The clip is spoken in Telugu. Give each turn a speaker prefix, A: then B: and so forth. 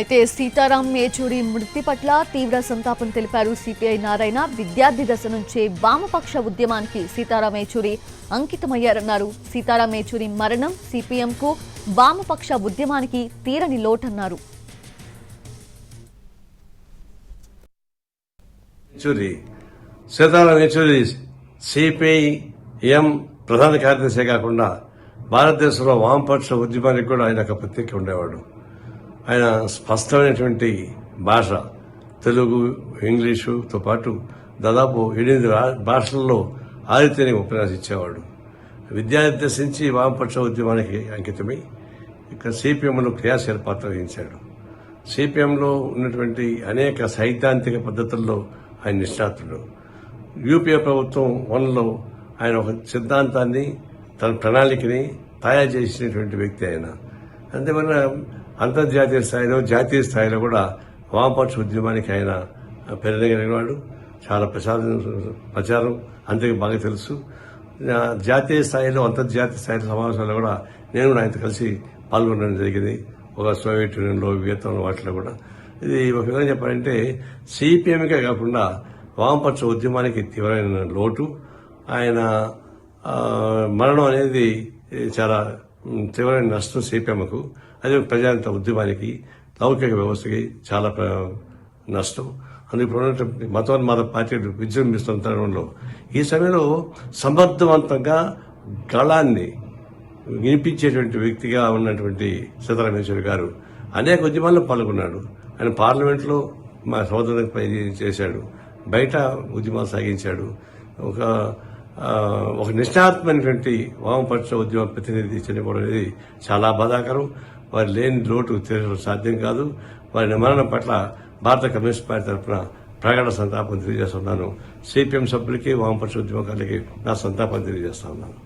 A: అయితే సీతారాం యేచూరి మృతి పట్ల తీవ్ర సంతాపం తెలిపారు సిపిఐ నారాయణ. విద్యార్థి దశ నుంచే వామపక్ష ఉద్యమానికి సీతారాం యేచూరి అంకితమయ్యారన్నారు. సీతారాం యేచూరి మరణం సిపిఎంకు వామపక్ష ఉద్యమానికి తీరని లోటన్నారు.
B: సీతారాం యేచూరి సిపిఎం ప్రధాన కార్యదర్శి కాకుండా భారతదేశంలో వామపక్ష ఉద్యమానికి కూడా ఆయన ఒక ప్రత్యేక ఉండేవాడు. ఆయన స్పష్టమైనటువంటి భాష, తెలుగు, ఇంగ్లీషుతో పాటు దాదాపు 8 భాషల్లో ఆదిత్యని ఉపన్యాసించేవాడు. విద్యార్థి దశ నుంచి వామపక్ష ఉద్యమానికి అంకితమై ఇక్కడ సిపిఎంలో క్రియాశీల పాత్ర వహించాడు. సిపిఎంలో ఉన్నటువంటి అనేక సైద్ధాంతిక పద్ధతుల్లో ఆయన నిష్ణాతుడు. యూపీఏ ప్రభుత్వం 1లో ఆయన ఒక సిద్ధాంతాన్ని, తన ప్రణాళికని తయారు చేసినటువంటి వ్యక్తి ఆయన. అంతేమన్నా అంతర్జాతీయ స్థాయిలో, జాతీయ స్థాయిలో కూడా వామపక్ష ఉద్యమానికి ఆయన పెరగలిగినవాడు. చాలా ప్రచారం అందరికీ బాగా తెలుసు. జాతీయ స్థాయిలో, అంతర్జాతీయ స్థాయిలో సమావేశాల్లో కూడా నేను కూడా ఆయనతో కలిసి పాల్గొనడం జరిగింది. ఒక సోవియట్ యూనియన్లో, వియత్నాంలో వాటిలో కూడా. ఇది ఒక విధంగా చెప్పాలంటే సిపిఎంకే కాకుండా వామపక్ష ఉద్యమానికి తీవ్రమైన లోటు. ఆయన మరణం అనేది చాలా తీవ్రమైన నష్టం సిపిఎంకు. అదే ప్రజాంత ఉద్యమానికి, లౌకిక వ్యవస్థకి చాలా నష్టం. అందుకు ఉన్నటువంటి మతోన్మాద పార్టీలు విజృంభిస్తున్న తరుణంలో ఈ సమయంలో సమర్థవంతంగా గళాన్ని వినిపించేటువంటి వ్యక్తిగా ఉన్నటువంటి సీతారాం యేచూరి గారు అనేక ఉద్యమాల్లో పాల్గొన్నాడు. ఆయన పార్లమెంట్లో మా సోదరులకు చేశాడు, బయట ఉద్యమాలు సాగించాడు. ఒక నిష్ణాత్మైనటువంటి వామపక్ష ఉద్యమ ప్రతినిధి చనిపోవడం అనేది చాలా బాధాకరం. వారి లేని లోటు తీర్చడం సాధ్యం కాదు. వారి మరణం పట్ల భారత కమ్యూనిస్ట్ పార్టీ తరఫున ప్రగాఢ సంతాపం తెలియజేస్తున్నాను. సిపిఎం సభ్యులకి, వామపక్ష ఉద్యమకారులకి నా సంతాపం తెలియజేస్తా ఉన్నాను.